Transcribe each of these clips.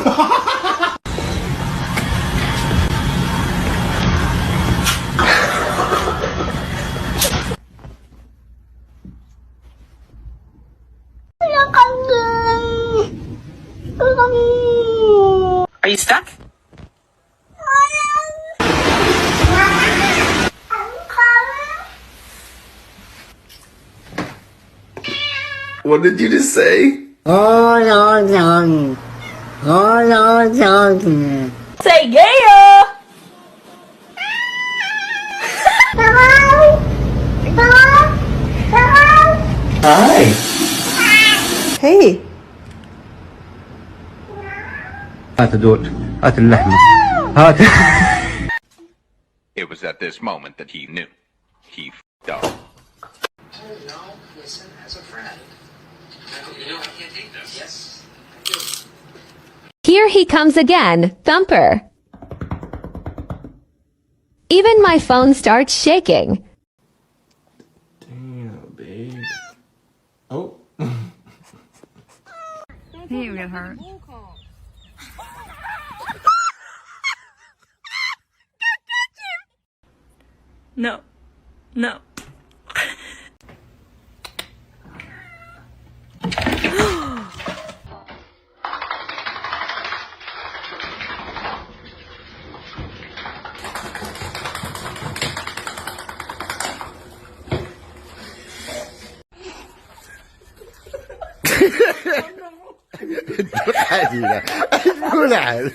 Are you stuck? What did you just say? Say yeah! Hi. Hey. هات دول هات اللحمة هات. It was at this moment that he knew. He f***ed up. No, listen, as a friend. You know I can't take this. Yes, I do. Here he comes again, Thumper. Even my phone starts shaking. Damn, babe. Oh. He get hurt. No. No. حاجة قول عاد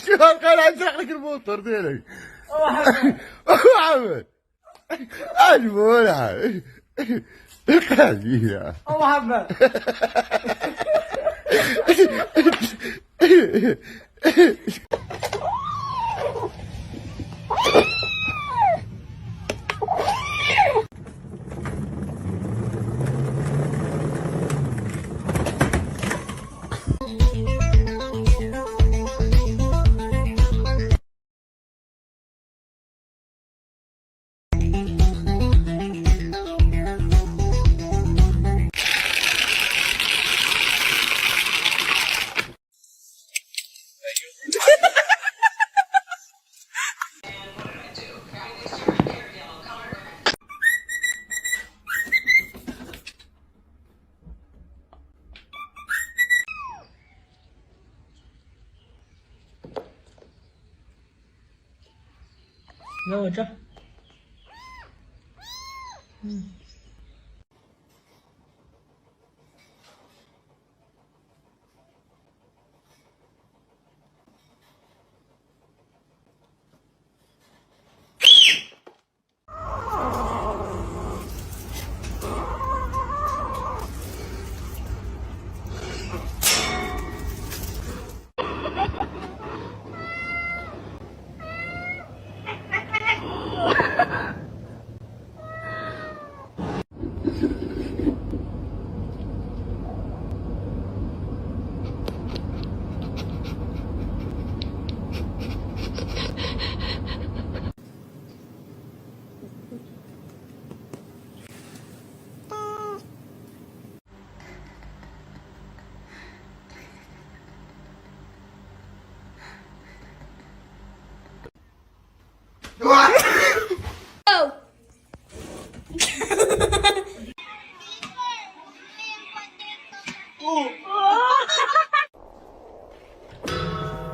شو قال ازرق لك الموتور ديالك محمد اجبول عاد قاعدين محمد No, John.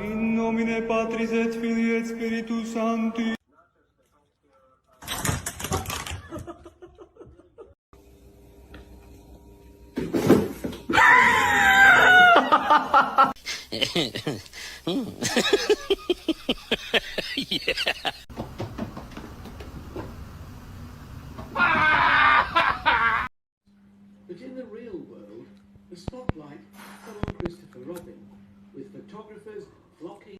In nomine Patris et Filii et Spiritus Sancti. Yeah. But in the real world, the spotlight fell on Christopher Robin, with photographers flocking.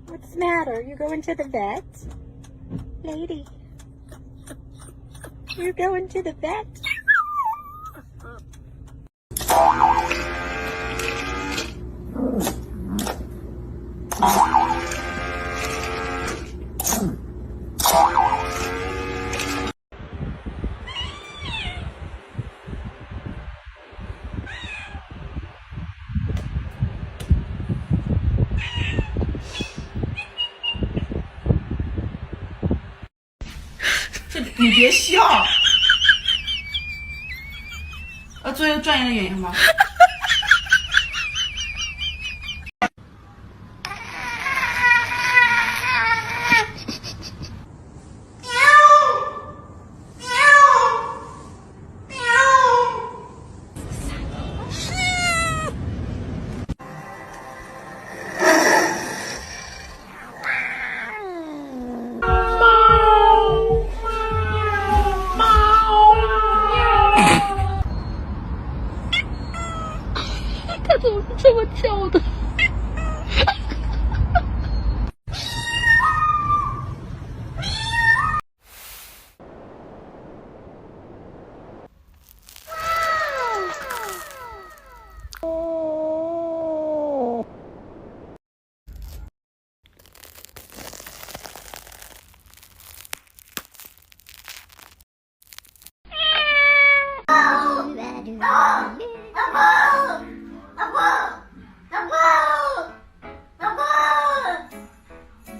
What's the matter? You going to the vet? Lady. You're going to the vet? 你别笑。做一个专业的演员吧。它怎么是这么叫的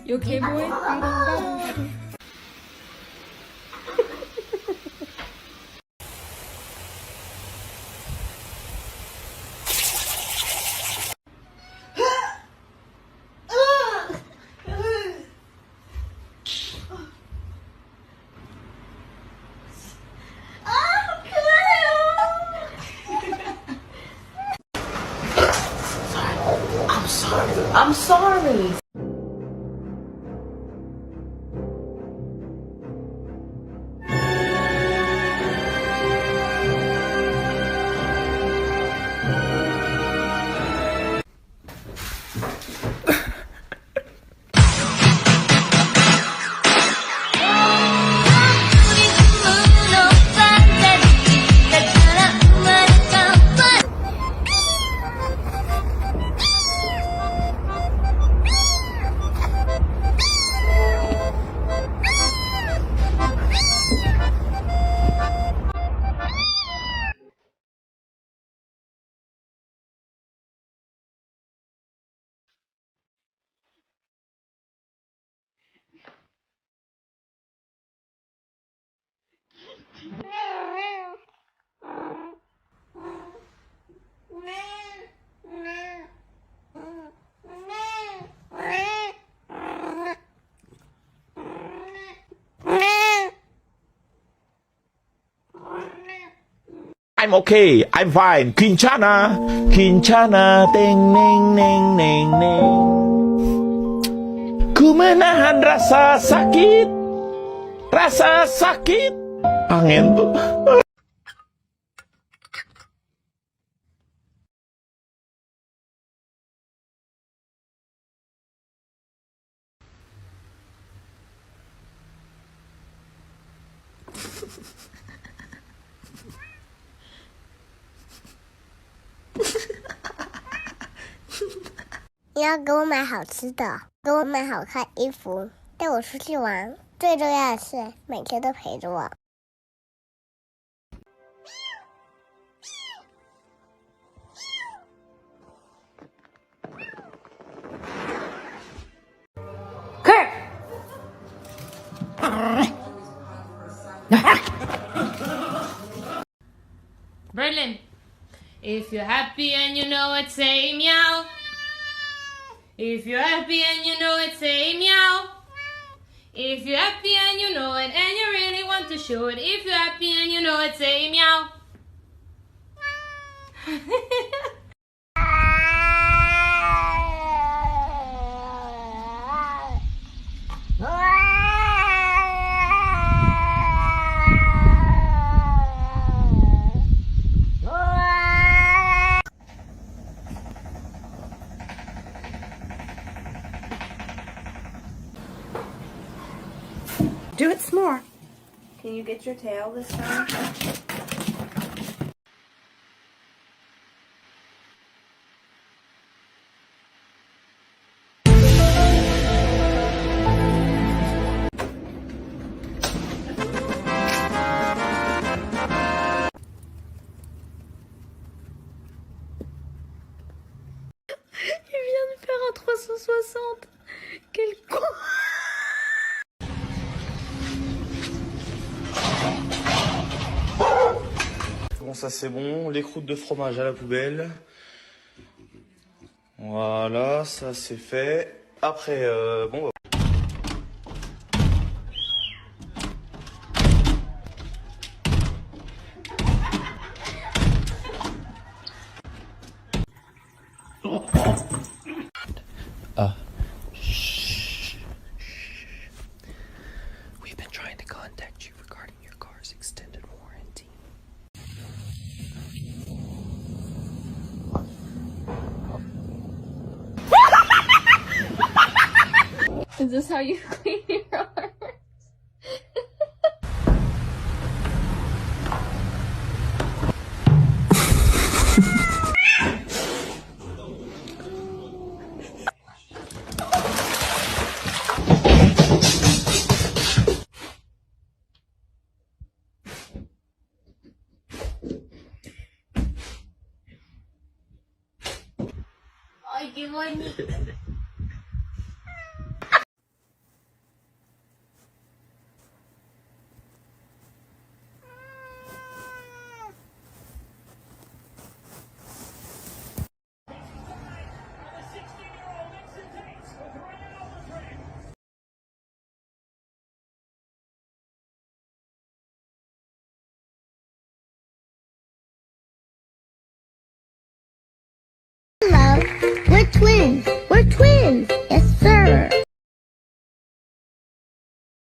？You okay, boy? I'm sorry. I'm okay. I'm fine. Quinchana. Quinchana. Ting, ning, ning, ning, ning. Ku menahan rasa sakit. Rasa sakit. Angin tuh.你要给我买好吃的，给我买好看衣服，带我出去玩。最重要的是，每天都陪着我。Berlin, if you're happy and you know it, say meow. If you're happy and you know it, say meow. If you're happy and you know it, and you really want to show it, if you're happy and you know it, say meow. Do it some more. Can you get your tail this time? bon, ça c'est bon. Les croûtes de fromage à la poubelle. Voilà, ça c'est fait. Après, bon... We've been trying to contact you regarding your car's extended warranty. Is this how you clean your arms? Ay, qué bonito. Hello, we're twins. We're twins.